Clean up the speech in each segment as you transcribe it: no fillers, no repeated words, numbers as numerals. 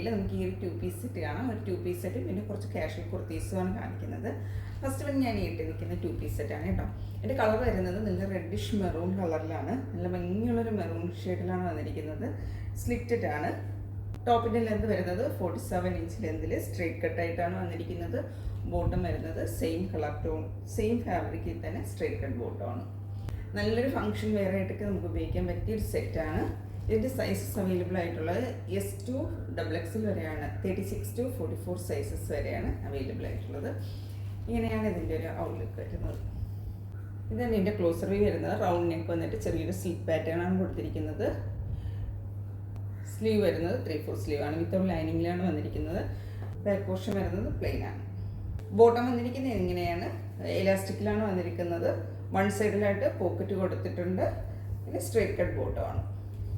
വെറൈറ്റിയിൽ നമുക്ക് ഈ ഒരു 2 പീസ് സെറ്റ് കാണാം. ഒരു 2 പീസ് സെറ്റ് പിന്നെ കുറച്ച് കാഷ്വൽ കുർത്തീസുമാണ് കാണിക്കുന്നത്. ഫസ്റ്റ് വൺ ഞാൻ ഇട്ട് നിൽക്കുന്ന 2 പീസ് സെറ്റാണ് കേട്ടോ. എൻ്റെ കളർ വരുന്നത് നല്ല റെഡിഷ് മെറൂൺ കളറിലാണ്. നല്ല ഭംഗിയുള്ളൊരു മെറൂൺ ഷെയ്ഡിലാണ് വന്നിരിക്കുന്നത്. സ്ലിറ്റഡ് ആണ്. ടോപ്പിൻ്റെ ലെന്ത് വരുന്നത് 47 ഇഞ്ച് ലെന്തിൽ സ്ട്രെയിറ്റ് കട്ടായിട്ടാണ് വന്നിരിക്കുന്നത്. ബോട്ടം വരുന്നത് സെയിം കളർ ടോൺ, സെയിം ഫാബ്രിക്കിൽ തന്നെ സ്ട്രെയിറ്റ് കട്ട് ബോട്ടമാണ്. നല്ലൊരു ഫംഗ്ഷൻ വെയർ ആയിട്ടൊക്കെ നമുക്ക് ഉപയോഗിക്കാൻ പറ്റിയൊരു സെറ്റാണ്. ഇതിൻ്റെ സൈസസ് അവൈലബിൾ ആയിട്ടുള്ളത് S2 XXL വരെയാണ്. 36 to 44 സൈസസ് വരെയാണ് അവൈലബിൾ ആയിട്ടുള്ളത്. ഇങ്ങനെയാണ് ഇതിൻ്റെ ഒരു ഔട്ട്ലുക്ക് വരുന്നത്. ഇതാണ് ഇതിൻ്റെ ക്ലോസർ വ്യൂ വരുന്നത്. റൗണ്ട് നെക്ക് വന്നിട്ട് ചെറിയൊരു സ്ലിപ്പ് പാറ്റേൺ ആണ് കൊടുത്തിരിക്കുന്നത്. സ്ലീവ് വരുന്നത് 3/4 സ്ലീവ് ആണ്. വിത്തൗട്ട് ലൈനിങ്ങിലാണ് വന്നിരിക്കുന്നത്. ബാക്ക് പോർഷൻ വരുന്നത് പ്ലെയിൻ ആണ്. ബോട്ടം വന്നിരിക്കുന്നത് ഇങ്ങനെയാണ്. ഇലാസ്റ്റിക്കിലാണ് വന്നിരിക്കുന്നത്. വൺ സൈഡിലായിട്ട് പോക്കറ്റ് കൊടുത്തിട്ടുണ്ട്. പിന്നെ സ്ട്രെയിറ്റ് കട്ട് ബോട്ടമാണ്.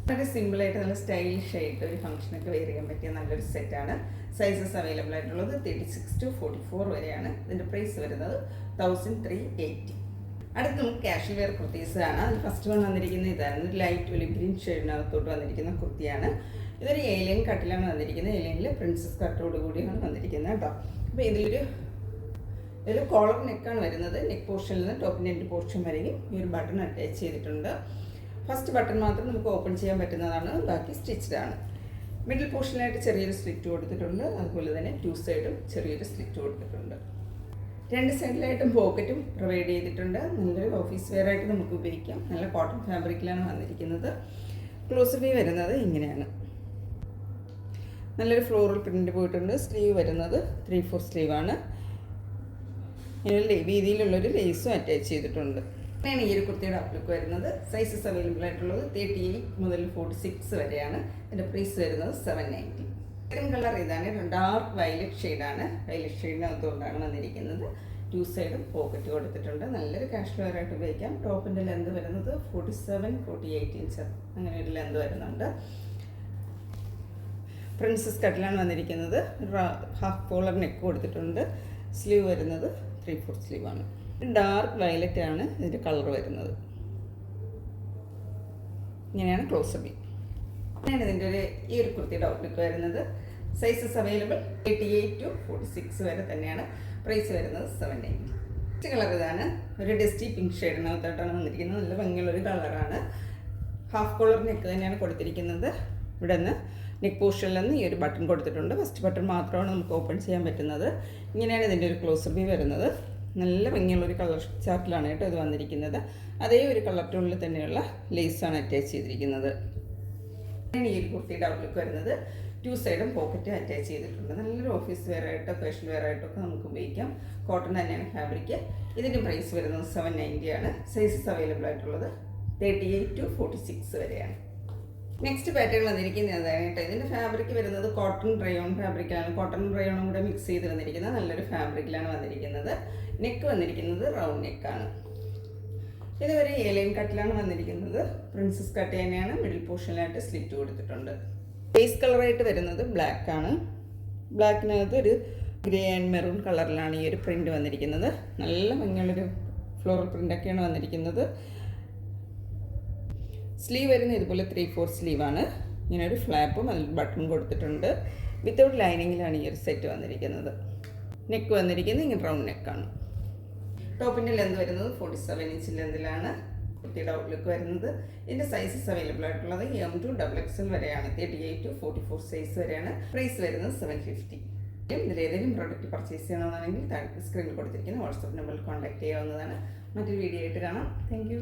വളരെ സിമ്പിളായിട്ട് നല്ല സ്റ്റൈലിഷ് ആയിട്ട് ഒരു ഫംഗ്ഷനൊക്കെ വെയർ ചെയ്യാൻ പറ്റിയ നല്ലൊരു സെറ്റാണ്. സൈസസ് അവൈലബിൾ ആയിട്ടുള്ളത് 36 to 44 വരെയാണ്. ഇതിൻ്റെ പ്രൈസ് വരുന്നത് 1380. അടുത്ത് നമുക്ക് കാഷ്വൽ വെയർ കുർത്തീസ് ആണ്. അതിൽ ഫസ്റ്റ് വൺ വന്നിരിക്കുന്നത് ഇതാണ്. ലൈറ്റ് ഒലിവ് ഷെയ്ഡിനകത്തോട്ട് വന്നിരിക്കുന്ന കുർത്തിയാണ്. ഇതൊരു ഏലിയൻ കട്ടിലാണ് വന്നിരിക്കുന്നത്. ഏലിയനിൽ പ്രിൻസസ് കട്ടോട് കൂടിയാണ് വന്നിരിക്കുന്നത് കേട്ടോ. അപ്പോൾ ഇതിലൊരു കോളർ നെക്കാണ് വരുന്നത്. നെക്ക് പോർഷനിൽ നിന്ന് ടോപ്പിൻ്റെ എൻഡ് പോർഷൻ വരെയും ഈ ഒരു ബട്ടൺ അറ്റാച്ച് ചെയ്തിട്ടുണ്ട്. ഫസ്റ്റ് ബട്ടൺ മാത്രം നമുക്ക് ഓപ്പൺ ചെയ്യാൻ പറ്റുന്നതാണ്. ബാക്കി സ്റ്റിച്ച്ഡ് ആണ്. മിഡിൽ പോർഷനിലായിട്ട് ചെറിയൊരു സ്ലിറ്റ് കൊടുത്തിട്ടുണ്ട്. അതുപോലെ തന്നെ 2 സൈഡും ചെറിയൊരു സ്ലിറ്റ് കൊടുത്തിട്ടുണ്ട്. 2 സൈഡിലായിട്ടും പോക്കറ്റും പ്രൊവൈഡ് ചെയ്തിട്ടുണ്ട്. നല്ലൊരു ഓഫീസ് വെയർ ആയിട്ട് നമുക്ക് ഉപയോഗിക്കാം. നല്ല കോട്ടൺ ഫാബ്രിക്കിലാണ് വന്നിരിക്കുന്നത്. ക്ലോസ് വ്യൂ വരുന്നത് ഇങ്ങനെയാണ്. നല്ലൊരു ഫ്ലോറൽ പ്രിൻ്റ് പോയിട്ടുണ്ട്. സ്ലീവ് വരുന്നത് 3/4 സ്ലീവാണ്. ഇതിൽ വീതിയിലുള്ളൊരു ലേസും അറ്റാച്ച് ചെയ്തിട്ടുണ്ട്. അങ്ങനെയാണ് ഈ ഒരു കുർത്തിയുടെ ഔട്ട്ലുക്ക് വരുന്നത്. സൈസസ് അവൈലബിൾ ആയിട്ടുള്ളത് 38 മുതൽ 46 വരെയാണ്. ഇതിൻ്റെ പ്രൈസ് വരുന്നത് 790. സെക്കൻഡ് കളർ ഇതാണ്. ഡാർക്ക് വയലറ്റ് ഷെയ്ഡാണ്. വയലറ്റ് ഷെയ്ഡിനകത്തുകൊണ്ടാണ് വന്നിരിക്കുന്നത്. 2 സൈഡും പോക്കറ്റ് കൊടുത്തിട്ടുണ്ട്. നല്ലൊരു കാഷ്വൽ വെയർ ആയിട്ട് ഉപയോഗിക്കാം. ടോപ്പിൻ്റെ ലെന്ത് വരുന്നത് 47-48 ഇഞ്ച് അങ്ങനെ ഒരു ലെന്ത് വരുന്നുണ്ട്. പ്രിൻസസ് കട്ടിലാണ് വന്നിരിക്കുന്നത്. ഹാഫ് കോളർ നെക്ക് കൊടുത്തിട്ടുണ്ട്. സ്ലീവ് വരുന്നത് 3/4 സ്ലീവാണ്. ഡാർക്ക് വയലറ്റ് ആണ് ഇതിൻ്റെ കളർ വരുന്നത്. ഇങ്ങനെയാണ് ക്ലോസ് വ്യൂ. അങ്ങനെയാണ് ഇതിൻ്റെ ഈ ഒരു കുർത്തിയുടെ ഔട്ട്ലുക്ക് വരുന്നത്. സൈസസ് അവൈലബിൾ 38 to 46 വരെ തന്നെയാണ്. പ്രൈസ് വരുന്നത് 790. നെക്സ്റ്റ് കളർ ഇതാണ്. ഒരു ഡസ്റ്റി പിങ്ക് ഷെയ്ഡിനകത്തോട്ടാണ് വന്നിരിക്കുന്നത്. നല്ല ഭംഗിയുള്ളൊരു കളറാണ്. ഹാഫ് കോളർ നെക്ക് തന്നെയാണ് കൊടുത്തിരിക്കുന്നത്. ഇവിടെ നിന്ന് നെക്ക് പോർഷനിൽ നിന്ന് ഈ ഒരു ബട്ടൺ കൊടുത്തിട്ടുണ്ട്. ഫസ്റ്റ് ബട്ടൺ മാത്രമാണ് നമുക്ക് ഓപ്പൺ ചെയ്യാൻ പറ്റുന്നത്. ഇങ്ങനെയാണ് ഇതിൻ്റെ ഒരു ക്ലോസർ വ്യൂ വരുന്നത്. നല്ല ഭംഗിയുള്ളൊരു കളർ ചാർട്ടിലാണ് കേട്ടോ ഇത് വന്നിരിക്കുന്നത്. അതേ ഒരു കളർ ടോണിൽ തന്നെയുള്ള ലേസാണ് അറ്റാച്ച് ചെയ്തിരിക്കുന്നത്. ഈ ഒരു കുർത്തിയുടെ ഔട്ട്ലുക്ക് വരുന്നത്. 2 സൈഡും പോക്കറ്റ് അറ്റാച്ച് ചെയ്തിട്ടുണ്ട്. നല്ലൊരു ഓഫീസ് വെയർ ആയിട്ടോ ഫാഷൻ വെയർ ആയിട്ടൊക്കെ നമുക്ക് ഉപയോഗിക്കാം. കോട്ടൺ തന്നെയാണ് ഫാബ്രിക്. ഇതിൻ്റെ പ്രൈസ് വരുന്നത് 790 ആണ്. സൈസസ് അവൈലബിൾ ആയിട്ടുള്ളത് 38 to 46 വരെയാണ്. നെക്സ്റ്റ് പാറ്റേൺ വന്നിരിക്കുന്നത് അതാണ് കേട്ടോ. ഇതിൻ്റെ ഫാബ്രിക് വരുന്നത് കോട്ടൺ റയോൺ ഫാബ്രിക്കിലാണ്. കോട്ടൺ റയോണും കൂടെ മിക്സ് ചെയ്ത് വന്നിരിക്കുന്നത് നല്ലൊരു ഫാബ്രിക്കിലാണ് വന്നിരിക്കുന്നത്. നെക്ക് വന്നിരിക്കുന്നത് റൗണ്ട് നെക്കാണ്. ഇതൊരു ഏലിയൻ കട്ടിലാണ് വന്നിരിക്കുന്നത്. പ്രിൻസസ് കട്ട് തന്നെയാണ്. മിഡിൽ പോർഷനിലായിട്ട് സ്ലിറ്റ് കൊടുത്തിട്ടുണ്ട്. ബേസ് കളറായിട്ട് വരുന്നത് ബ്ലാക്ക് ആണ്. ബ്ലാക്കിനകത്ത് ഒരു ഗ്രേ ആൻഡ് മെറൂൺ കളറിലാണ് ഈ ഒരു പ്രിൻ്റ് വന്നിരിക്കുന്നത്. നല്ല ഭംഗിയുള്ളൊരു ഫ്ലോറൽ പ്രിൻ്റൊക്കെയാണ് വന്നിരിക്കുന്നത്. സ്ലീവ് വരുന്നത് ഇതുപോലെ 3/4 സ്ലീവാണ്. ഇങ്ങനെ ഒരു ഫ്ലാപ്പും അതിൽ ബട്ടൺ കൊടുത്തിട്ടുണ്ട്. വിത്തൗട്ട് ലൈനിങ്ങിലാണ് ഈ ഒരു സെറ്റ് വന്നിരിക്കുന്നത്. നെക്ക് വന്നിരിക്കുന്നത് ഇങ്ങനെ റൗണ്ട് നെക്കാണ്. ടോപ്പിൻ്റെ ലെന്ത് വരുന്നത് 47 ഇഞ്ച് ലെന്തിലാണ് കുർത്തിയുടെ ഔട്ട്ലുക്ക് വരുന്നത്. ഇതിൻ്റെ സൈസസ് അവൈലബിൾ ആയിട്ടുള്ളത് M to XXL വരെയാണ്. 38 to 44 സൈസ് വരെയാണ്. പ്രൈസ് വരുന്നത് 750. ഇതിലേതെങ്കിലും പ്രോഡക്റ്റ് പർച്ചേസ് ചെയ്യണമെന്നാണെങ്കിൽ സ്ക്രീനിൽ കൊടുത്തിരിക്കുന്ന വാട്സപ്പ് നമ്പറിൽ കോൺടാക്ട് ചെയ്യാവുന്നതാണ്. മറ്റൊരു വീഡിയോ ആയിട്ട് കാണാം. Thank you.